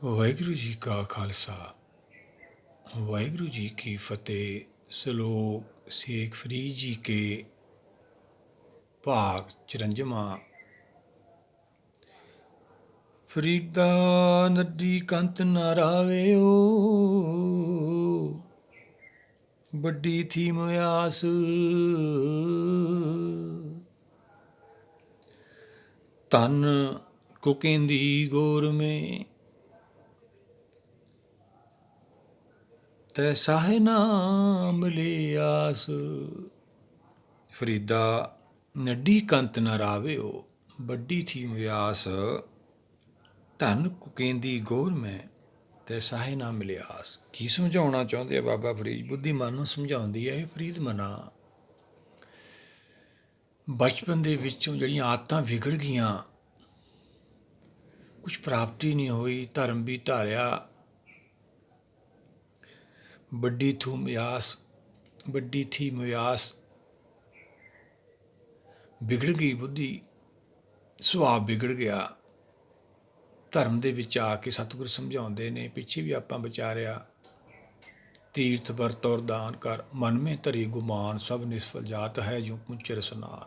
ਵਾਹਿਗੁਰੂ ਜੀ ਕਾ ਖਾਲਸਾ ਵਾਹਿਗੁਰੂ ਜੀ ਕੀ ਫਤਿਹ। ਸ਼ਲੋਕ ਸ਼ੇਖ ਫਰੀਦ ਜੀ ਕੇ ਭਾਗ 54। ਫਰੀਦਾ ਨੱਡੀ ਕੰਤ ਨਾ ਰਾਵਿਓ, ਵੱਡੀ ਥੀ ਮਿਆਸ। ਤਨ ਕੁਕੇਂਦੀ ਗੋਰ ਮੇ ਤੈ ਸਾਹੇ ਨਾ ਮਿਲੇ ਆਸ। ਫਰੀਦਾ ਨੱਡੀ ਕੰਤ ਨਾ ਰਾਵਿਓ, ਵੱਡੀ ਥੀ ਮਿਆਸ। ਧਨ ਕੁਕੇਂਦੀ ਗੌਰ ਮੈਂ ਤੈ ਸਾਹੇ ਨਾ ਮਿਲੇ ਆਸ। ਕੀ ਸਮਝਾਉਣਾ ਚਾਹੁੰਦੇ ਆ ਬਾਬਾ ਫਰੀਦ? ਬੁੱਧੀਮਾਨ ਨੂੰ ਸਮਝਾਉਂਦੀ ਹੈ ਇਹ ਫਰੀਦ ਮਨਾ। ਬਚਪਨ ਦੇ ਵਿੱਚੋਂ ਜਿਹੜੀਆਂ ਆਦਤਾਂ ਵਿਗੜ ਗਈਆਂ, ਕੁਛ ਪ੍ਰਾਪਤੀ ਨਹੀਂ ਹੋਈ, ਧਰਮ ਵੀ ਧਾਰਿਆ, ਵੱਡੀ ਥੀ ਮਿਆਸ ਵਿਗੜ ਗਈ ਬੁੱਧੀ, ਸੁਭਾਅ ਵਿਗੜ ਗਿਆ। ਧਰਮ ਦੇ ਵਿੱਚ ਆ ਕੇ ਸਤਿਗੁਰ ਸਮਝਾਉਂਦੇ ਨੇ, ਪਿੱਛੇ ਵੀ ਆਪਾਂ ਵਿਚਾਰਿਆ, ਤੀਰਥ ਵਰਤ ਔਰ ਦਾਨ ਕਰ, ਮਨ ਮੇ ਧਰੀ ਗੁਮਾਨ, ਸਭ ਨਿਸਫਲ ਜਾਤ ਹੈ ਜੂ ਪੁੰਚੇ ਰਸਨਾਨ।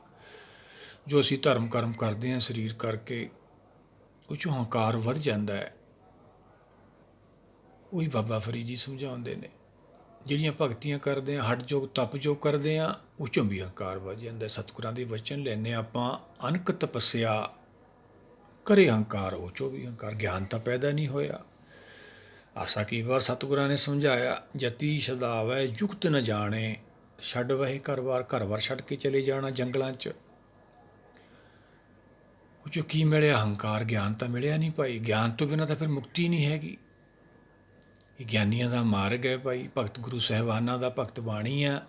ਜੋ ਅਸੀਂ ਧਰਮ ਕਰਮ ਕਰਦੇ ਹਾਂ ਸਰੀਰ ਕਰਕੇ, ਉਹ 'ਚੋਂ ਹੰਕਾਰ ਵੱਧ ਜਾਂਦਾ ਹੈ। ਉਹੀ ਬਾਬਾ ਫਰੀਦ ਜੀ ਸਮਝਾਉਂਦੇ ਨੇ, ਜਿਹੜੀਆਂ ਭਗਤੀਆਂ ਕਰਦੇ ਹਾਂ, ਹੱਠ ਜੋਗ ਤਪ ਜੋਗ ਕਰਦੇ ਹਾਂ, ਉਹ 'ਚੋਂ ਵੀ ਹੰਕਾਰ ਵੱਧ ਜਾਂਦਾ। ਸਤਿਗੁਰਾਂ ਦੇ ਵਚਨ ਲੈਂਦੇ ਆਪਾਂ, ਅਨਕ ਤਪੱਸਿਆ ਕਰੇ ਹੰਕਾਰ, ਉਹ 'ਚੋਂ ਵੀ ਹੰਕਾਰ। ਗਿਆਨ ਤਾਂ ਪੈਦਾ ਨਹੀਂ ਹੋਇਆ। ਆਸਾ ਕਈ ਵਾਰ ਸਤਿਗੁਰਾਂ ਨੇ ਸਮਝਾਇਆ, ਜਤੀ ਸਦਾਵੈ ਜੁਗਤ ਨ ਜਾਣੇ, ਛੱਡ ਵਹੇ ਘਰ ਵਾਰ ਛੱਡ ਕੇ ਚਲੇ ਜਾਣਾ ਜੰਗਲਾਂ 'ਚ। ਉਹ 'ਚੋਂ ਕੀ ਮਿਲਿਆ? ਹੰਕਾਰ। ਗਿਆਨ ਤਾਂ ਮਿਲਿਆ ਨਹੀਂ ਭਾਈ। ਗਿਆਨ ਤੋਂ ਬਿਨਾਂ ਤਾਂ ਫਿਰ ਮੁਕਤੀ ਨਹੀਂ ਹੈਗੀ। ਇਹ ਗਿਆਨੀਆਂ ਦਾ ਮਾਰਗ ਹੈ ਭਾਈ, ਭਗਤ ਗੁਰੂ ਸਾਹਿਬਾਨਾਂ ਦਾ ਭਗਤ ਬਾਣੀ ਆ,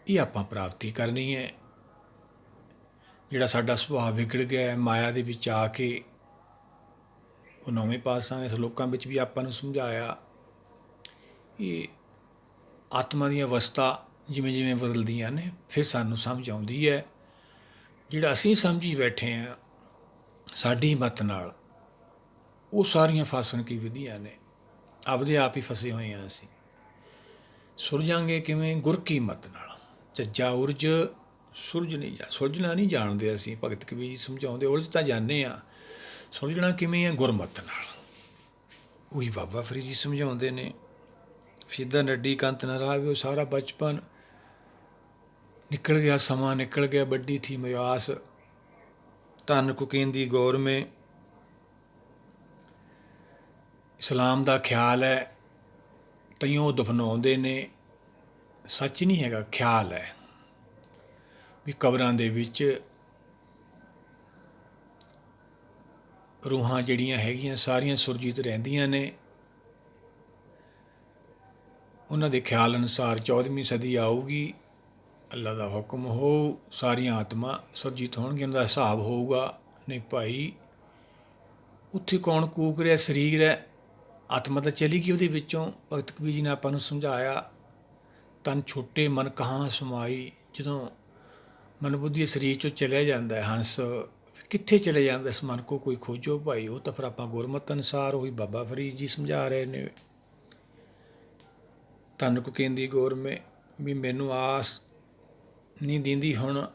ਇਹ ਆਪਾਂ ਪ੍ਰਾਪਤੀ ਕਰਨੀ ਹੈ। ਜਿਹੜਾ ਸਾਡਾ ਸੁਭਾਅ ਵਿਗੜ ਗਿਆ ਹੈ ਮਾਇਆ ਦੇ ਵਿੱਚ ਆ ਕੇ, ਉਹ ਨੌਵੇਂ ਪਾਤਸ਼ਾਹ ਨੇ ਸਲੋਕਾਂ ਵਿੱਚ ਵੀ ਆਪਾਂ ਨੂੰ ਸਮਝਾਇਆ, ਇਹ ਆਤਮਾ ਦੀਆਂ ਅਵਸਥਾ ਜਿਵੇਂ ਜਿਵੇਂ ਬਦਲਦੀਆਂ ਨੇ, ਫਿਰ ਸਾਨੂੰ ਸਮਝ ਆਉਂਦੀ ਹੈ। ਜਿਹੜਾ ਅਸੀਂ ਸਮਝੀ ਬੈਠੇ ਹਾਂ ਸਾਡੀ ਮੱਤ ਨਾਲ, ਉਹ ਸਾਰੀਆਂ ਫਸਣ ਕੀ ਵਿਧੀਆਂ ਨੇ, ਆਪਦੇ ਆਪ ਹੀ ਫਸੇ ਹੋਏ ਹਾਂ ਅਸੀਂ। ਸੁਲਝਾਂਗੇ ਕਿਵੇਂ? ਗੁਰ ਕੀ ਮੱਤ ਨਾਲ। ਚੱਜਾ ਉਰਜ ਸੁਲਝਣਾ ਨਹੀਂ ਜਾਣਦੇ ਅਸੀਂ। ਭਗਤ ਕਬੀਰ ਜੀ ਸਮਝਾਉਂਦੇ, ਉਲਝ ਤਾਂ ਜਾਂਦੇ ਹਾਂ, ਸੁਲਝਣਾ ਕਿਵੇਂ ਹੈ? ਗੁਰਮਤਿ ਨਾਲ। ਉਹੀ ਬਾਬਾ ਫਰੀਦ ਜੀ ਸਮਝਾਉਂਦੇ ਨੇ, ਸਿੱਧਾ ਨੱਡੀ ਕੰਤ ਨਾ ਰਾਵਿਓ। ਸਾਰਾ ਬਚਪਨ ਨਿਕਲ ਗਿਆ, ਸਮਾਂ ਨਿਕਲ ਗਿਆ, ਵੱਡੀ ਥੀ ਮਿਆਸ। ਧਨ ਕੁਕੇਂਦੀ ਗੌਰ ਮੇ, ਇਸਲਾਮ ਦਾ ਖਿਆਲ ਹੈ, ਤਈਓ ਦਫਨਾਉਂਦੇ ਨੇ। ਸੱਚ ਨਹੀਂ ਹੈਗਾ, ਖਿਆਲ ਹੈ ਵੀ ਕਬਰਾਂ ਦੇ ਵਿੱਚ ਰੂਹਾਂ ਜਿਹੜੀਆਂ ਹੈਗੀਆਂ ਸਾਰੀਆਂ ਸੁਰਜੀਤ ਰਹਿੰਦੀਆਂ ਨੇ। ਉਹਨਾਂ ਦੇ ਖਿਆਲ ਅਨੁਸਾਰ 14ਵੀਂ ਸਦੀ ਆਊਗੀ, ਅੱਲਾ ਦਾ ਹੁਕਮ ਹੋਊ, ਸਾਰੀਆਂ ਆਤਮਾ ਸੁਰਜੀਤ ਹੋਣਗੀਆਂ, ਉਹਨਾਂ ਦਾ ਹਿਸਾਬ ਹੋਊਗਾ। ਨਹੀਂ ਭਾਈ, ਉੱਥੇ ਕੌਣ ਕੂਕ ਰਿਹਾ? ਸਰੀਰ ਹੈ, ਆਤਮਾ ਤਾਂ ਚਲੀ ਗਈ ਉਹਦੇ ਵਿੱਚੋਂ। ਭਗਤ ਕਬੀਰ ਜੀ ਨੇ ਆਪਾਂ ਨੂੰ ਸਮਝਾਇਆ, ਤਨ ਛੋਟੇ ਮਨ ਕਹਾਂ ਸਮਾਈ। ਜਦੋਂ ਮਨ ਬੁੱਧੀ ਸਰੀਰ 'ਚੋਂ ਚਲਿਆ ਜਾਂਦਾ ਹੰਸ, ਕਿੱਥੇ ਚਲੇ ਜਾਂਦਾ ਇਸ ਮਨ ਕੋ ਕੋਈ ਖੋਜੋ ਭਾਈ। ਉਹ ਤਾਂ ਫਿਰ ਆਪਾਂ ਗੁਰਮਤਿ ਅਨੁਸਾਰ, ਉਹੀ ਬਾਬਾ ਫਰੀਦ ਜੀ ਸਮਝਾ ਰਹੇ ਨੇ। ਧਨ ਕੁਕੇਂਦੀ ਗੌਰ ਮੇ, ਵੀ ਮੈਨੂੰ ਆਸ ਨਹੀਂ ਦਿੰਦੀ ਹੁਣ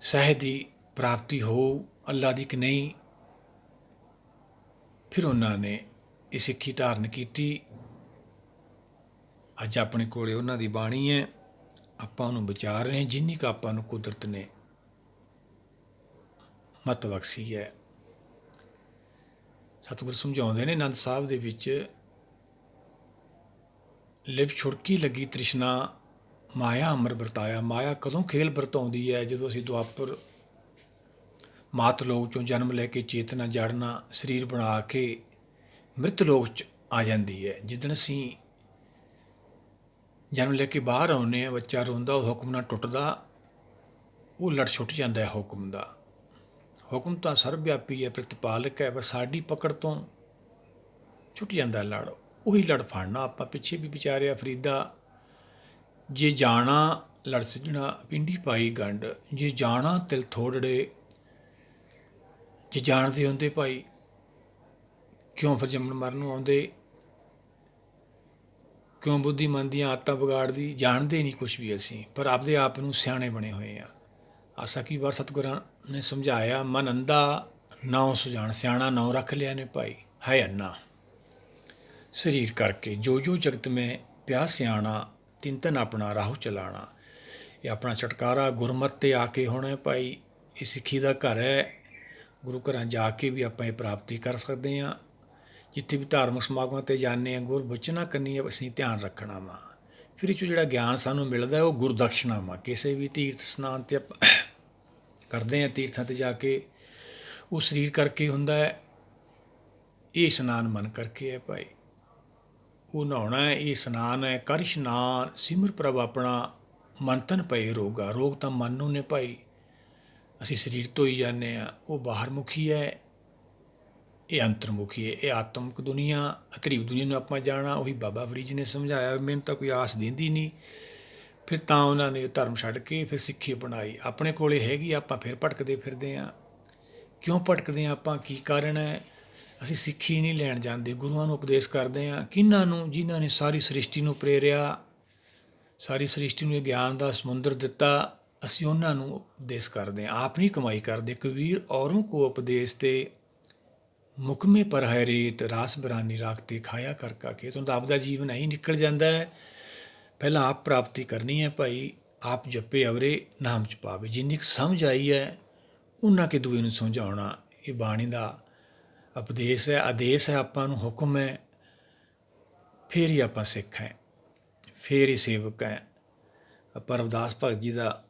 ਸਹਿ ਦੀ ਪ੍ਰਾਪਤੀ ਹੋਊ ਅੱਲਾ ਦੀ ਕਿ ਨਹੀਂ। ਫਿਰ ਉਹਨਾਂ ਨੇ ਇਹ ਸਿੱਖੀ ਧਾਰਨ ਕੀਤੀ। ਅੱਜ ਆਪਣੇ ਕੋਲ ਉਹਨਾਂ ਦੀ ਬਾਣੀ ਹੈ, ਆਪਾਂ ਉਹਨੂੰ ਵਿਚਾਰ ਰਹੇ, ਜਿੰਨੀ ਕੁ ਆਪਾਂ ਨੂੰ ਕੁਦਰਤ ਨੇ ਮੱਤ ਬਖਸ਼ੀ ਹੈ। ਸਤਿਗੁਰ ਸਮਝਾਉਂਦੇ ਨੇ ਆਨੰਦ ਸਾਹਿਬ ਦੇ ਵਿੱਚ, ਲਿਵ ਛੁੜਕੀ ਲੱਗੀ ਤ੍ਰਿਸ਼ਨਾ, ਮਾਇਆ ਅਮਰ ਵਰਤਾਇਆ। ਮਾਇਆ ਕਦੋਂ ਖੇਲ ਵਰਤਾਉਂਦੀ ਹੈ? ਜਦੋਂ ਅਸੀਂ ਦੁਆਪਰ ਮਾਤ ਲੋਕ 'ਚੋਂ ਜਨਮ ਲੈ ਕੇ ਚੇਤਨਾ ਜੜਨਾ ਸਰੀਰ ਬਣਾ ਕੇ ਮ੍ਰਿਤ ਲੋਕ 'ਚ ਆ ਜਾਂਦੀ ਹੈ। ਜਿੱਦਣ ਅਸੀਂ ਜਨਮ ਲੈ ਕੇ ਬਾਹਰ ਆਉਂਦੇ ਹਾਂ, ਬੱਚਾ ਰੋਂਦਾ, ਉਹ ਹੁਕਮ ਨਾਲ ਟੁੱਟਦਾ, ਉਹ ਲੜ ਛੁੱਟ ਜਾਂਦਾ ਹੈ ਹੁਕਮ ਦਾ। ਹੁਕਮ ਤਾਂ ਸਰਬ ਵਿਆਪੀ ਹੈ, ਪ੍ਰਤਿਪਾਲਕ ਹੈ, ਬਸ ਸਾਡੀ ਪਕੜ ਤੋਂ ਛੁੱਟ ਜਾਂਦਾ ਲੜ। ਉਹੀ ਲੜ ਫੜਨਾ ਆਪਾਂ। ਪਿੱਛੇ ਵੀ ਵਿਚਾਰਿਆ ਫਰੀਦਾ, ਜੇ ਜਾਣਾ ਲੜ ਸਿੱਝਣਾ ਪਿੰਡੀ ਪਾਈ ਗੰਢ, ਜੇ ਜਾਣਾ ਤਿਲ ਥੋੜੜੇ। ਜੇ ਜਾਣਦੇ ਹੁੰਦੇ ਭਾਈ ਕਿਉਂ ਫਿਰ ਜੰਮਣ ਮਰਨ ਨੂੰ ਆਉਂਦੇ, ਕਿਉਂ ਬੁੱਧੀਮਨ ਦੀਆਂ ਆਦਤਾਂ ਵਿਗਾੜਦੀ, ਜਾਣਦੇ ਨਹੀਂ ਕੁਛ ਵੀ ਅਸੀਂ, ਪਰ ਆਪਦੇ ਆਪ ਨੂੰ ਸਿਆਣੇ ਬਣੇ ਹੋਏ ਆ। ਆਸਾ ਕੀ ਵਾਰ ਸਤਿਗੁਰਾਂ ਨੇ ਸਮਝਾਇਆ, ਮਨ ਅੰਧਾ ਨਾਉ ਸੁਜਾਨ, ਸਿਆਣਾ ਨਾਉ ਰੱਖ ਲਿਆ ਨੇ ਭਾਈ, ਹੈ ਅੰਨਾ ਸਰੀਰ ਕਰਕੇ। ਜੋ ਜੋ ਜਗਤ ਮੈਂ ਪਿਆ ਸਿਆਣਾ, ਤਿੰਨ ਤਿੰਨ ਆਪਣਾ ਰਾਹੂ ਚਲਾਣਾ। ਇਹ ਆਪਣਾ ਛੁਟਕਾਰਾ ਗੁਰਮਤਿ 'ਤੇ ਆ ਕੇ ਹੋਣਾ ਭਾਈ। ਇਹ ਸਿੱਖੀ ਦਾ ਘਰ ਹੈ। ਗੁਰੂ ਘਰਾਂ ਜਾ ਕੇ ਵੀ ਆਪਾਂ ਇਹ ਪ੍ਰਾਪਤੀ ਕਰ ਸਕਦੇ ਹਾਂ। ਜਿੱਥੇ ਵੀ ਧਾਰਮਿਕ ਸਮਾਗਮਾਂ 'ਤੇ ਜਾਂਦੇ ਹਾਂ, ਗੁਰ ਬਚਨਾਂ ਕਰਨੀ ਅਸੀਂ ਧਿਆਨ ਰੱਖਣਾ ਵਾ। ਫਿਰ ਇਹ 'ਚੋਂ ਜਿਹੜਾ ਗਿਆਨ ਸਾਨੂੰ ਮਿਲਦਾ ਉਹ ਗੁਰਦਕਸ਼ਨਾ ਵਾ। ਕਿਸੇ ਵੀ ਤੀਰਥ ਇਸ਼ਨਾਨ 'ਤੇ ਆਪਾਂ ਕਰਦੇ ਹਾਂ, ਤੀਰਥਾਂ 'ਤੇ ਜਾ ਕੇ, ਉਹ ਸਰੀਰ ਕਰਕੇ ਹੁੰਦਾ ਹੈ, ਇਹ ਇਸ਼ਨਾਨ ਮਨ ਕਰਕੇ ਹੈ ਭਾਈ। ਉਹ ਨਹਾਉਣਾ ਹੈ, ਇਹ ਇਸ਼ਨਾਨ ਹੈ। ਕਰ ਇਸ਼ਨਾਨ ਸਿਮਰ ਪ੍ਰਭ ਆਪਣਾ, ਮਨ ਤਨ ਪਏ ਰੋਗਾ। ਰੋਗ ਤਾਂ ਮਨ ਨੂੰ ਨੇ ਭਾਈ। ਅਸੀਂ ਸਰੀਰ ਧੋਈ ਜਾਂਦੇ ਹਾਂ, ਉਹ ਬਾਹਰ ਮੁਖੀ ਹੈ, ਇਹ ਅੰਤਰਮੁਖੀ ਹੈ। ਇਹ ਆਤਮਿਕ ਦੁਨੀਆ, ਅਤਰੀਬ ਦੁਨੀਆ ਨੂੰ ਆਪਾਂ ਜਾਣਾ। ਉਹੀ ਬਾਬਾ ਫਰੀਦ ਜੀ ਨੇ ਸਮਝਾਇਆ। ਮੈਨੂੰ ਤਾਂ ਕੋਈ ਆਸ ਦਿੰਦੀ ਨਹੀਂ। ਫਿਰ ਤਾਂ ਉਹਨਾਂ ਨੇ ਧਰਮ ਛੱਡ ਕੇ ਫਿਰ ਸਿੱਖੀ ਅਪਣਾਈ। ਆਪਣੇ ਕੋਲ ਹੈਗੀ, ਆਪਾਂ ਫਿਰ ਭਟਕਦੇ ਫਿਰਦੇ ਹਾਂ। ਕਿਉਂ ਭਟਕਦੇ ਹਾਂ ਆਪਾਂ, ਕੀ ਕਾਰਨ ਹੈ? ਅਸੀਂ ਸਿੱਖੀ ਨਹੀਂ ਲੈਣ ਜਾਂਦੇ। ਗੁਰੂਆਂ ਨੂੰ ਉਪਦੇਸ਼ ਕਰਦੇ ਹਾਂ। ਕਿਹਨਾਂ ਨੂੰ? ਜਿਨ੍ਹਾਂ ਨੇ ਸਾਰੀ ਸ੍ਰਿਸ਼ਟੀ ਨੂੰ ਪ੍ਰੇਰਿਆ, ਸਾਰੀ ਸ੍ਰਿਸ਼ਟੀ ਨੂੰ ਇਹ ਗਿਆਨ ਦਾ ਸਮੁੰਦਰ ਦਿੱਤਾ। ਅਸੀਂ ਉਹਨਾਂ ਨੂੰ ਉਪਦੇਸ਼ ਕਰਦੇ ਹਾਂ, ਆਪ ਨਹੀਂ ਕਮਾਈ ਕਰਦੇ। ਕਬੀਰ ਔਰੋਂ ਕੋ ਉਪਦੇਸ਼ ਤੇ ਮੁਕਮੇ ਪਰ ਹੈ ਰੇਤ, ਰਾਸ ਬਰਾਨੀ ਰਾਖਤੇ ਖਾਇਆ ਕਰ ਕਾ ਖੇਤ। ਹੁਣ ਤਾਂ ਆਪਦਾ ਜੀਵਨ ਇਹੀ ਨਿਕਲ ਜਾਂਦਾ ਹੈ। ਪਹਿਲਾਂ ਆਪ ਪ੍ਰਾਪਤੀ ਕਰਨੀ ਹੈ ਭਾਈ। ਆਪ ਜਪੇ ਅਵਰੇ ਨਾਮ ਚ ਪਾਵੇ। ਜਿੰਨੀ ਕੁ ਸਮਝ ਆਈ ਹੈ ਉਹਨਾਂ ਕਿ ਦੂਏ ਨੂੰ ਸਮਝਾਉਣਾ। ਇਹ ਬਾਣੀ ਦਾ ਉਪਦੇਸ਼ ਹੈ, ਆਦੇਸ਼ ਹੈ, ਆਪਾਂ ਨੂੰ ਹੁਕਮ ਹੈ। ਫਿਰ ਹੀ ਆਪਾਂ ਸਿੱਖ ਹੈ, ਫਿਰ ਹੀ ਸੇਵਕ ਹੈ। ਆਪਾਂ ਰਵਿਦਾਸ ਭਗਤ ਜੀ ਦਾ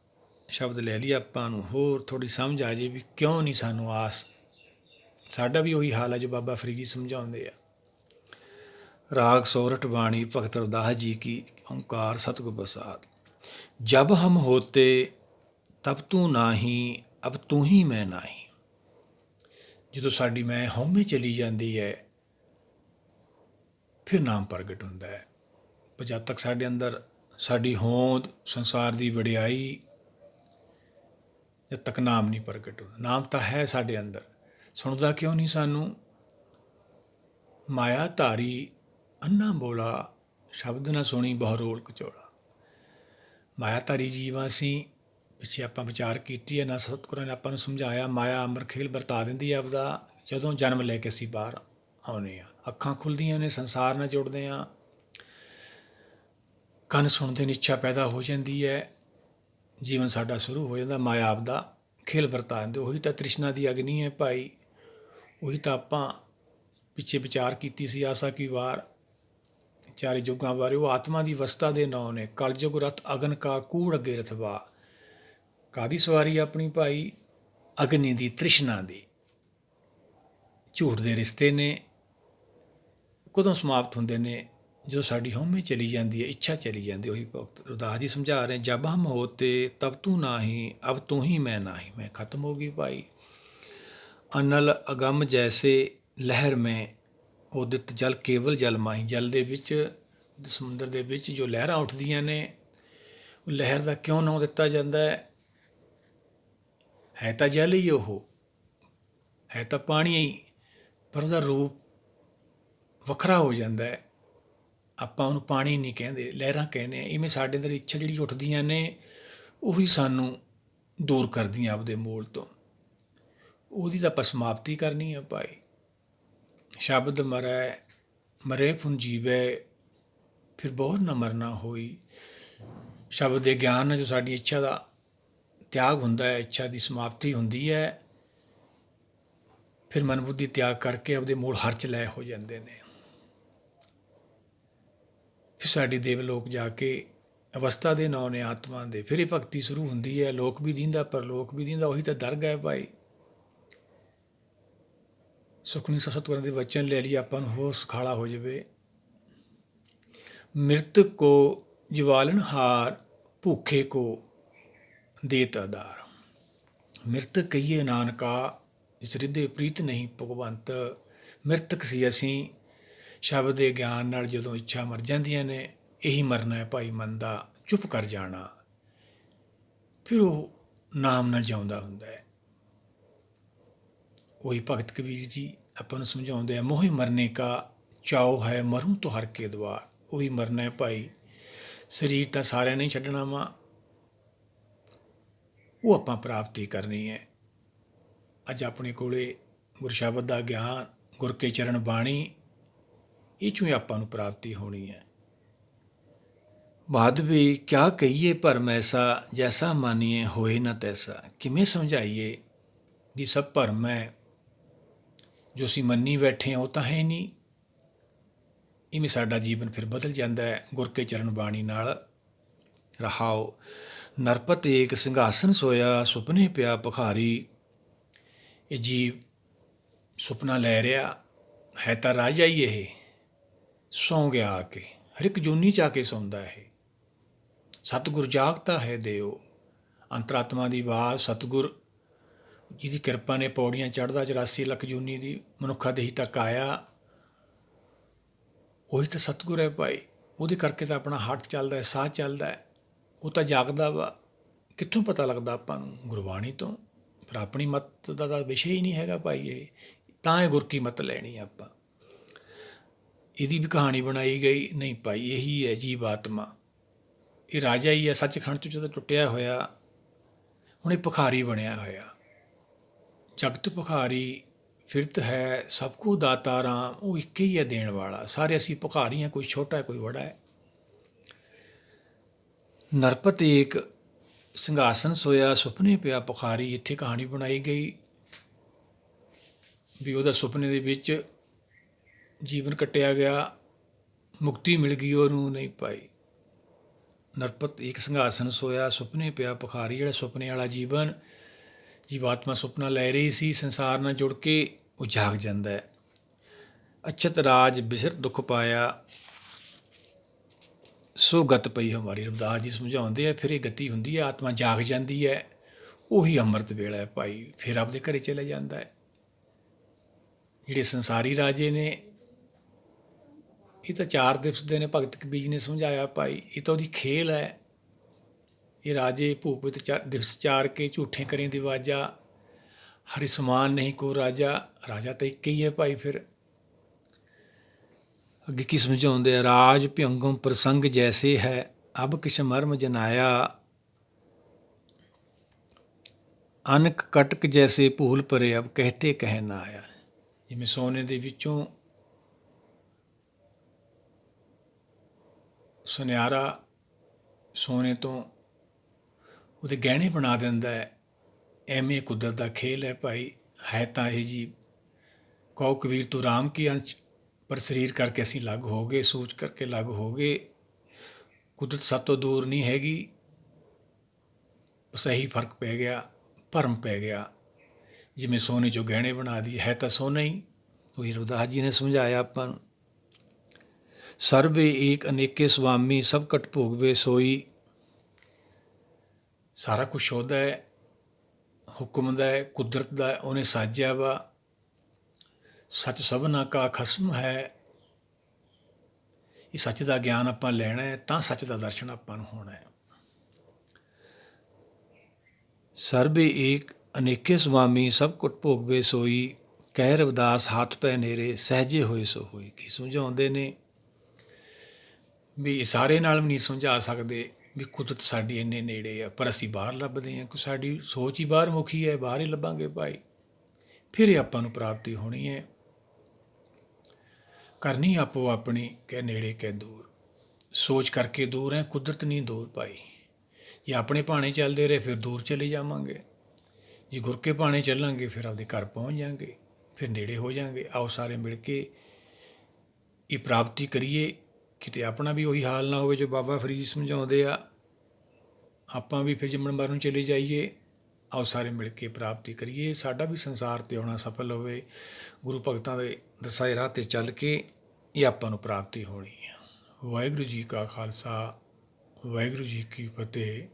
ਸ਼ਬਦ ਲੈ ਲਈਏ, ਆਪਾਂ ਨੂੰ ਹੋਰ ਥੋੜ੍ਹੀ ਸਮਝ ਆ ਜਾਏ ਵੀ ਕਿਉਂ ਨਹੀਂ ਸਾਨੂੰ ਆਸ। ਸਾਡਾ ਵੀ ਉਹੀ ਹਾਲ ਹੈ ਜੋ ਬਾਬਾ ਫਰੀਦ ਜੀ ਸਮਝਾਉਂਦੇ ਆ। ਰਾਗ ਸੋਰਠ ਬਾਣੀ ਭਗਤ ਰਵਿਦਾਸ ਜੀ ਕੀ, ਓਂਕਾਰ ਸਤਿਗੁਰ ਪ੍ਰਸਾਦ। ਜਬ ਹਮ ਹੋਤੇ ਤਬ ਤੂੰ ਨਾਹੀਂ, ਅਬ ਤੂੰ ਹੀ ਮੈਂ ਨਾਹੀਂ। ਜਦੋਂ ਸਾਡੀ ਮੈਂ ਹਉਮੈ ਚਲੀ ਜਾਂਦੀ ਹੈ, ਫਿਰ ਨਾਮ ਪ੍ਰਗਟ ਹੁੰਦਾ ਹੈ। ਪਰ ਜਦ ਤੱਕ ਸਾਡੇ ਅੰਦਰ ਸਾਡੀ ਹੋਂਦ, ਸੰਸਾਰ ਦੀ ਵਡਿਆਈ, ਜਦ ਤੱਕ ਨਾਮ ਨਹੀਂ ਪ੍ਰਗਟ ਹੁੰਦਾ। ਨਾਮ ਤਾਂ ਹੈ ਸਾਡੇ ਅੰਦਰ, ਸੁਣਦਾ ਕਿਉਂ ਨਹੀਂ ਸਾਨੂੰ? ਮਾਇਆ ਧਾਰੀ ਅੰਨਾ ਬੋਲਾ, ਸ਼ਬਦ ਨਾ ਸੁਣੀ ਬਹੁ ਰੋਲ ਕਚੋਲਾ। ਮਾਇਆ ਧਾਰੀ ਜੀਵ ਅਸੀਂ। ਪਿੱਛੇ ਆਪਾਂ ਵਿਚਾਰ ਕੀਤੀ ਹੈ ਨਾ, ਸਤਿਗੁਰਾਂ ਨੇ ਆਪਾਂ ਨੂੰ ਸਮਝਾਇਆ। ਮਾਇਆ ਅਮਰ ਖੇਲ ਵਰਤਾ ਦਿੰਦੀ ਹੈ ਆਪਦਾ, ਜਦੋਂ ਜਨਮ ਲੈ ਕੇ ਅਸੀਂ ਬਾਹਰ ਆਉਂਦੇ ਹਾਂ। ਅੱਖਾਂ ਖੁੱਲ੍ਹਦੀਆਂ ਨੇ, ਸੰਸਾਰ ਨਾਲ ਜੁੜਦੇ ਹਾਂ। ਕੰਨ ਸੁਣਦੇ ਨੇ, ਇੱਛਾ ਪੈਦਾ ਹੋ ਜਾਂਦੀ ਹੈ, ਜੀਵਨ ਸਾਡਾ ਸ਼ੁਰੂ ਹੋ ਜਾਂਦਾ। ਮਾਇਆ ਆਪਦਾ ਖੇਲ ਵਰਤਾ ਦਿੰਦੇ। ਉਹੀ ਤਾਂ ਤ੍ਰਿਸ਼ਨਾ ਦੀ ਅਗਨੀ ਹੈ ਭਾਈ। ਉਹੀ ਤਾਂ ਆਪਾਂ ਪਿੱਛੇ ਵਿਚਾਰ ਕੀਤੀ ਸੀ ਆਸਾ ਕੀ ਵਾਰ, ਚਾਰੇ ਯੁੱਗਾਂ ਬਾਰੇ। ਉਹ ਆਤਮਾ ਦੀ ਅਵਸਥਾ ਦੇ ਨਾਂ ਨੇ। ਕਲਯੁਗ ਰਥ ਅਗਨ ਕਾ, ਕੂੜ ਅੱਗੇ ਰਥਵਾ। ਕਾਹਦੀ ਸਵਾਰੀ ਆਪਣੀ ਭਾਈ? ਅਗਨੀ ਦੀ, ਤ੍ਰਿਸ਼ਨਾ ਦੀ। ਝੂਠ ਦੇ ਰਿਸ਼ਤੇ ਨੇ। ਕਦੋਂ ਸਮਾਪਤ ਹੁੰਦੇ ਨੇ? ਜਦੋਂ ਸਾਡੀ ਹਉਮੈ ਚਲੀ ਜਾਂਦੀ ਹੈ, ਇੱਛਾ ਚਲੀ ਜਾਂਦੀ। ਉਹੀ ਭਗਤ ਰਵਿਦਾਸ ਜੀ ਸਮਝਾ ਰਹੇ, ਜਬ ਹਮ ਹੋਤੇ ਤਬ ਤੂੰ ਨਾਹੀਂ, ਅਬ ਤੂੰ ਹੀ ਮੈਂ ਨਾਹੀਂ। ਮੈਂ ਖਤਮ ਹੋ ਗਈ ਭਾਈ। ਅਨਲ ਅਗੰਮ ਜੈਸੇ ਲਹਿਰ ਮੈਂ, ਉਦਿਤ ਜਲ ਕੇਵਲ ਜਲ ਮਾਹੀ। ਜਲ ਦੇ ਵਿੱਚ, ਸਮੁੰਦਰ ਦੇ ਵਿੱਚ ਜੋ ਲਹਿਰਾਂ ਉੱਠਦੀਆਂ ਨੇ, ਉਹ ਲਹਿਰ ਦਾ ਕਿਉਂ ਨਾਂ ਦਿੱਤਾ ਜਾਂਦਾ ਹੈ? ਹੈ ਤਾਂ ਜਲ ਹੀ, ਉਹ ਹੈ ਤਾਂ ਪਾਣੀ ਹੀ, ਪਰ ਉਹਦਾ ਰੂਪ ਵੱਖਰਾ ਹੋ ਜਾਂਦਾ ਹੈ। ਆਪਾਂ ਉਹਨੂੰ ਪਾਣੀ ਨਹੀਂ ਕਹਿੰਦੇ, ਲਹਿਰਾਂ ਕਹਿੰਦੇ ਹਾਂ। ਇਵੇਂ ਸਾਡੇ ਅੰਦਰ ਇੱਛਾ ਜਿਹੜੀ ਉੱਠਦੀਆਂ ਨੇ, ਉਹੀ ਸਾਨੂੰ ਦੂਰ ਕਰਦੀਆਂ ਆਪਦੇ ਮੂਲ ਤੋਂ। ਉਹਦੀ ਤਾਂ ਆਪਾਂ ਸਮਾਪਤੀ ਕਰਨੀ ਹੈ ਭਾਈ। ਸ਼ਬਦ ਮਰੈ ਮਰੇ ਪੁਨ ਜੀਵੈ, ਫਿਰ ਬਹੁਤ ਨਾ ਮਰਨਾ ਹੋਈ। ਸ਼ਬਦ ਦੇ ਗਿਆਨ ਨਾਲ ਜੋ ਸਾਡੀ ਇੱਛਾ ਦਾ ਤਿਆਗ ਹੁੰਦਾ ਹੈ, ਇੱਛਾ ਦੀ ਸਮਾਪਤੀ ਹੁੰਦੀ ਹੈ, ਫਿਰ ਮਨ ਬੁੱਧੀ ਤਿਆਗ ਕਰਕੇ ਆਪਦੇ ਮੂਲ ਹਰ ਚ ਲੈ ਹੋ ਜਾਂਦੇ ਨੇ। ਫਿਰ ਸਾਡੀ ਦੇਵ ਲੋਕ ਜਾ ਕੇ ਅਵਸਥਾ ਦੇ ਨਾਂ ਨੇ ਆਤਮਾ ਦੇ। ਫਿਰ ਇਹ ਭਗਤੀ ਸ਼ੁਰੂ ਹੁੰਦੀ ਹੈ। ਲੋਕ ਵੀ ਦੀਂਦਾ, ਪਰਲੋਕ ਵੀ ਦੀਂਦਾ। ਉਹੀ ਤਾਂ ਦਰਗਾਹ ਹੈ ਭਾਈ। ਸੁਖਮਨੀ ਸਤਿਗੁਰਾਂ ਦੇ ਵਚਨ ਲੈ ਲਈ, ਆਪਾਂ ਨੂੰ ਹੋਰ ਸੁਖਾਲਾ ਹੋ ਜਾਵੇ। ਮ੍ਰਿਤਕ ਕੋ ਜਵਾਲਨਹਾਰ, ਭੂਖੇ ਕੋ ਦੇਤ ਆਧਾਰ। ਮ੍ਰਿਤਕ ਕਹੀਏ ਨਾਨਕਾ, ਜਿਸ ਹਿਰਦੇ ਪ੍ਰੀਤ ਨਹੀਂ ਭਗਵੰਤ। ਮ੍ਰਿਤਕ ਸੀ ਅਸੀਂ। ਸ਼ਬਦ ਦੇ ਗਿਆਨ ਨਾਲ ਜਦੋਂ ਇੱਛਾ ਮਰ ਜਾਂਦੀਆਂ ਨੇ, ਇਹੀ ਮਰਨਾ ਹੈ ਭਾਈ ਮਨ ਦਾ, ਚੁੱਪ ਕਰ ਜਾਣਾ। ਫਿਰ ਉਹ ਨਾਮ ਨਾਲ ਜਿਉਂਦਾ ਹੁੰਦਾ ਹੈ। ਉਹੀ ਭਗਤ ਕਬੀਰ ਜੀ ਆਪਾਂ ਨੂੰ ਸਮਝਾਉਂਦੇ ਆ, ਮੋਹ ਮਰਨੇ ਕਾ ਚਾਓ ਹੈ ਮरूं ਤੋਂ ਹਰ ਕੇ ਦਵਾਰ। ਉਹੀ ਮਰਨਾ ਹੈ ਭਾਈ, ਸਰੀਰ ਤਾਂ ਸਾਰਿਆਂ ਨੇ ਛੱਡਣਾ ਵਾ, ਉਹ ਆਪਾਂ ਪ੍ਰਾਪਤੀ ਕਰਨੀ ਹੈ। ਅੱਜ ਆਪਣੇ ਕੋਲੇ ਗੁਰਸ਼ਬਦ ਦਾ ਗਿਆਨ, ਗੁਰ ਕੇ ਚਰਨ ਬਾਣੀ, ਇਹ 'ਚੋਂ ਹੀ ਆਪਾਂ ਨੂੰ ਪ੍ਰਾਪਤੀ ਹੋਣੀ ਹੈ। ਮਾਧਵੀ ਕਿਆ ਕਹੀਏ ਭਰਮ ਐਸਾ, ਜੈਸਾ ਮਾਨੀਏ ਹੋਏ ਨਾ ਤੈਸਾ। ਕਿਵੇਂ ਸਮਝਾਈਏ ਵੀ ਸਭ ਭਰਮ ਹੈ, ਜੋ ਅਸੀਂ ਮੰਨੀ ਬੈਠੇ ਹਾਂ ਉਹ ਤਾਂ ਹੈ ਨਹੀਂ। ਇਵੇਂ ਸਾਡਾ ਜੀਵਨ ਫਿਰ ਬਦਲ ਜਾਂਦਾ ਹੈ ਗੁਰ ਕੇ ਚਰਨ ਬਾਣੀ ਨਾਲ। ਰਹਾਓ, ਨਰਪਤ ਏਕ ਸਿੰਘਾਸਨ ਸੋਇਆ, ਸੁਪਨੇ ਪਿਆ ਭਿਖਾਰੀ। ਇਹ ਜੀਵ ਸੁਪਨਾ ਲੈ ਰਿਹਾ ਹੈ ਤਾਂ ਰਾਜਾ ਹੀ ਇਹ, ਸੌਂ ਗਿਆ ਆ ਕੇ, ਹਰ ਇੱਕ ਜੂਨੀ 'ਚ ਆ ਕੇ ਸੌਂਦਾ ਇਹ। ਸਤਿਗੁਰ ਜਾਗਤਾ ਹੈ ਦਿਓ, ਅੰਤਰਾਤਮਾ ਦੀ ਆਵਾਜ਼ ਸਤਿਗੁਰ ਜਿਹਦੀ ਕਿਰਪਾ ਨੇ ਪੌੜੀਆਂ ਚੜ੍ਹਦਾ 84 ਲੱਖ ਜੂਨੀ ਦੀ ਮਨੁੱਖਾ ਦੇਹੀ ਤੱਕ ਆਇਆ, ਉਹੀ ਤਾਂ ਸਤਿਗੁਰ ਹੈ ਭਾਈ। ਉਹਦੇ ਕਰਕੇ ਤਾਂ ਆਪਣਾ ਹਾਰਟ ਚੱਲਦਾ, ਸਾਹ ਚੱਲਦਾ ਹੈ। ਉਹ ਤਾਂ ਜਾਗਦਾ ਵਾ। ਕਿੱਥੋਂ ਪਤਾ ਲੱਗਦਾ ਆਪਾਂ ਨੂੰ? ਗੁਰਬਾਣੀ ਤੋਂ। ਪਰ ਆਪਣੀ ਮੱਤ ਦਾ ਤਾਂ ਵਿਸ਼ਾ ਹੀ ਨਹੀਂ ਹੈਗਾ ਭਾਈ ਇਹ, ਤਾਂ ਇਹ ਗੁਰ ਕੀ ਮੱਤ ਲੈਣੀ ਆਪਾਂ। ਇਹਦੀ ਵੀ ਕਹਾਣੀ ਬਣਾਈ ਗਈ ਨਹੀਂ ਭਾਈ, ਇਹੀ ਹੈ ਜੀਵ ਆਤਮਾ। ਇਹ ਰਾਜਾ ਹੀ ਹੈ ਸੱਚਖੰਡ 'ਚ ਜਦੋਂ ਟੁੱਟਿਆ ਹੋਇਆ, ਹੁਣ ਇਹ ਭਿਖਾਰੀ ਬਣਿਆ ਹੋਇਆ। ਜਗਤ ਭਿਖਾਰੀ ਫਿਰਤ ਹੈ, ਸਭ ਕੋ ਦਾਤਾ ਰਾਮ। ਉਹ ਇੱਕ ਹੀ ਹੈ ਦੇਣ ਵਾਲਾ। ਸਾਰੇ ਅਸੀਂ ਭਿਖਾਰੀ ਹਾਂ, ਕੋਈ ਛੋਟਾ ਹੈ ਕੋਈ ਬੜਾ ਹੈ। ਨਰਪਤ ਏਕ ਸਿੰਘਾਸਨ ਸੋਇਆ, ਸੁਪਨੇ ਪਿਆ ਭਿਖਾਰੀ। ਇੱਥੇ ਕਹਾਣੀ ਬਣਾਈ ਗਈ ਵੀ ਉਹਦਾ ਸੁਪਨੇ ਦੇ ਵਿੱਚ ਜੀਵਨ ਕੱਟਿਆ ਗਿਆ, ਮੁਕਤੀ ਮਿਲ ਗਈ ਉਹਨੂੰ ਨਹੀਂ ਪਾਈ। ਨਰਪਤ ਏਕ ਸਿੰਘਾਸਨ ਸੋਇਆ, ਸੁਪਨੇ ਪਿਆ ਭਿਖਾਰੀ। ਜਿਹੜਾ ਸੁਪਨੇ ਵਾਲਾ ਜੀਵਨ, ਜੀਵਾਤਮਾ ਸੁਪਨਾ ਲੈ ਰਹੀ ਸੀ ਸੰਸਾਰ ਨਾਲ ਜੁੜ ਕੇ, ਉਹ ਜਾਗ ਜਾਂਦਾ ਹੈ। ਅਛਤ ਰਾਜ ਬਿਸਰ ਦੁੱਖ ਪਾਇਆ, ਸੋ ਗਤ ਪਈ ਹਮਾਰੀ। ਰਵਿਦਾਸ ਜੀ ਸਮਝਾਉਂਦੇ ਆ, ਫਿਰ ਇਹ ਗਤੀ ਹੁੰਦੀ ਹੈ, ਆਤਮਾ ਜਾਗ ਜਾਂਦੀ ਹੈ। ਉਹੀ ਅੰਮ੍ਰਿਤ ਵੇਲਾ ਹੈ ਭਾਈ, ਫਿਰ ਆਪਦੇ ਘਰੇ ਚਲੇ ਜਾਂਦਾ ਹੈ। ਜਿਹੜੇ ਸੰਸਾਰੀ ਰਾਜੇ ਨੇ, ਇਹ ਤਾਂ 4 ਦਿਵਸ ਦੇ ਨੇ। ਭਗਤ ਕਬੀਰ ਨੇ ਸਮਝਾਇਆ ਭਾਈ, ਇਹ ਤਾਂ ਉਹਦੀ ਖੇਲ ਹੈ। ਇਹ ਰਾਜੇ ਭੂਪਿਤ ਦਿਵਸ 4 ਕੇ ਝੂਠੇ ਕਰੇ ਦੀ ਵਾਜਾ, ਹਰਿ ਸਮਾਨ ਨਹੀਂ ਕੋ ਰਾਜਾ। ਰਾਜਾ ਤਾਂ ਇੱਕ ਹੀ ਹੈ ਭਾਈ। ਫਿਰ ਅੱਗੇ ਕੀ ਸਮਝਾਉਂਦੇ ਆ? ਰਾਜ ਭਿਅੰਗਮ ਪ੍ਰਸੰਗ ਜੈਸੇ ਹੈ, ਅਬ ਕਿਛ ਮਰਮ ਜਨਾਇਆ। ਅਨਕ ਕਟਕ ਜੈਸੇ ਭੂਲ ਪਰੇ, ਅਬ ਕਹਿਤੇ ਕਹਿ ਨਾ ਆਇਆ। ਜਿਵੇਂ ਸੋਨੇ ਦੇ ਵਿੱਚੋਂ ਸੁਨਿਆਰਾ ਸੋਨੇ ਤੋਂ ਉਹਦੇ ਗਹਿਣੇ ਬਣਾ ਦਿੰਦਾ ਹੈ, ਐਵੇਂ ਕੁਦਰਤ ਦਾ ਖੇਲ ਹੈ ਭਾਈ। ਹੈ ਤਾਂ ਇਹ ਜੀ, ਕਹੋ ਕਬੀਰ ਤੂੰ ਰਾਮ ਕੀ ਅੰਸ਼, ਪਰ ਸਰੀਰ ਕਰਕੇ ਅਸੀਂ ਅਲੱਗ ਹੋ ਗਏ, ਸੋਚ ਕਰਕੇ ਅਲੱਗ ਹੋ ਗਏ। ਕੁਦਰਤ ਸਾਡੇ ਤੋਂ ਦੂਰ ਨਹੀਂ ਹੈਗੀ, ਸਹੀ ਫਰਕ ਪੈ ਗਿਆ, ਭਰਮ ਪੈ ਗਿਆ। ਜਿਵੇਂ ਸੋਨੇ 'ਚੋਂ ਗਹਿਣੇ ਬਣਾ ਦੀ, ਹੈ ਤਾਂ ਸੋਨਾ ਹੀ। ਉਹੀ ਰਵਿਦਾਸ ਜੀ ਨੇ ਸਮਝਾਇਆ ਆਪਾਂ ਨੂੰ। ਸਰਬੇ ਏਕ ਅਨੇਕੇ ਸੁਆਮੀ, ਸਭ ਕਟ ਭੋਗਵੇ ਸੋਈ। ਸਾਰਾ ਕੁਛ ਉਹਦਾ ਹੈ, ਹੁਕਮ ਦਾ ਹੈ, ਕੁਦਰਤ ਦਾ। ਉਹਨੇ ਸਾਜਿਆ ਵਾ। ਸੱਚ ਸਭਨਾ ਕਾ ਖਸਮ ਹੈ। ਇਹ ਸੱਚ ਦਾ ਗਿਆਨ ਆਪਾਂ ਲੈਣਾ ਹੈ, ਤਾਂ ਸੱਚ ਦਾ ਦਰਸ਼ਨ ਆਪਾਂ ਨੂੰ ਹੋਣਾ ਹੈ। ਸਰਬੇ ਏਕ ਅਨੇਕੇ ਸੁਆਮੀ, ਸਭ ਕੁਟ ਭੋਗਵੇ ਸੋਈ। ਕਹਿ ਰਵਿਦਾਸ ਹੱਥ ਪੈ ਨੇਰੇ, ਸਹਿਜੇ ਹੋਏ ਸੋ ਹੋਈ। ਕੀ ਸਮਝਾਉਂਦੇ ਨੇ ਵੀ ਸਾਰੇ ਨਾਲ ਵੀ ਨਹੀਂ ਸਮਝਾ ਸਕਦੇ ਵੀ ਕੁਦਰਤ ਸਾਡੀ ਇੰਨੇ ਨੇੜੇ ਆ, ਪਰ ਅਸੀਂ ਬਾਹਰ ਲੱਭਦੇ ਹਾਂ। ਕਿ ਸਾਡੀ ਸੋਚ ਹੀ ਬਾਹਰ ਮੁਖੀ ਹੈ, ਬਾਹਰ ਹੀ ਲੱਭਾਂਗੇ ਭਾਈ, ਫਿਰ ਇਹ ਆਪਾਂ ਨੂੰ ਪ੍ਰਾਪਤੀ ਹੋਣੀ ਹੈ। ਕਰਨੀ ਆਪੋ ਆਪਣੀ, ਕਹਿ ਨੇੜੇ ਕਹਿ ਦੂਰ। ਸੋਚ ਕਰਕੇ ਦੂਰ ਹੈ, ਕੁਦਰਤ ਨਹੀਂ ਦੂਰ ਭਾਈ। ਜੇ ਆਪਣੇ ਭਾਣੇ ਚੱਲਦੇ ਰਹੇ ਫਿਰ ਦੂਰ ਚਲੇ ਜਾਵਾਂਗੇ। ਜੇ ਗੁਰ ਕੇ ਭਾਣੇ ਚੱਲਾਂਗੇ ਫਿਰ ਆਪਦੇ ਘਰ ਪਹੁੰਚ ਜਾਵਾਂਗੇ, ਫਿਰ ਨੇੜੇ ਹੋ ਜਾਵਾਂਗੇ। ਆਓ ਸਾਰੇ ਮਿਲ ਕੇ ਇਹ ਪ੍ਰਾਪਤੀ ਕਰੀਏ। ਕਿਤੇ ਆਪਣਾ ਵੀ ਉਹੀ ਹਾਲ ਨਾ ਹੋਵੇ ਜੋ ਬਾਬਾ ਫਰੀਦ ਸਮਝਾਉਂਦੇ ਆ, ਆਪਾਂ ਵੀ ਫਿਰ ਜੰਮਣ ਮਰਨ ਨੂੰ ਚਲੇ ਜਾਈਏ। ਆਓ ਸਾਰੇ ਮਿਲ ਕੇ ਪ੍ਰਾਪਤੀ ਕਰੀਏ। ਸਾਡਾ ਵੀ ਸੰਸਾਰ 'ਤੇ ਆਉਣਾ ਸਫਲ ਹੋਵੇ। ਗੁਰੂ ਭਗਤਾਂ ਦੇ ਦਰਸਾਏ ਰਾਹ 'ਤੇ ਚੱਲ ਕੇ ਇਹ ਆਪਾਂ ਨੂੰ ਪ੍ਰਾਪਤੀ ਹੋਣੀ ਹੈ। ਵਾਹਿਗੁਰੂ ਜੀ ਕਾ ਖਾਲਸਾ, ਵਾਹਿਗੁਰੂ ਜੀ ਕੀ ਫਤਿਹ।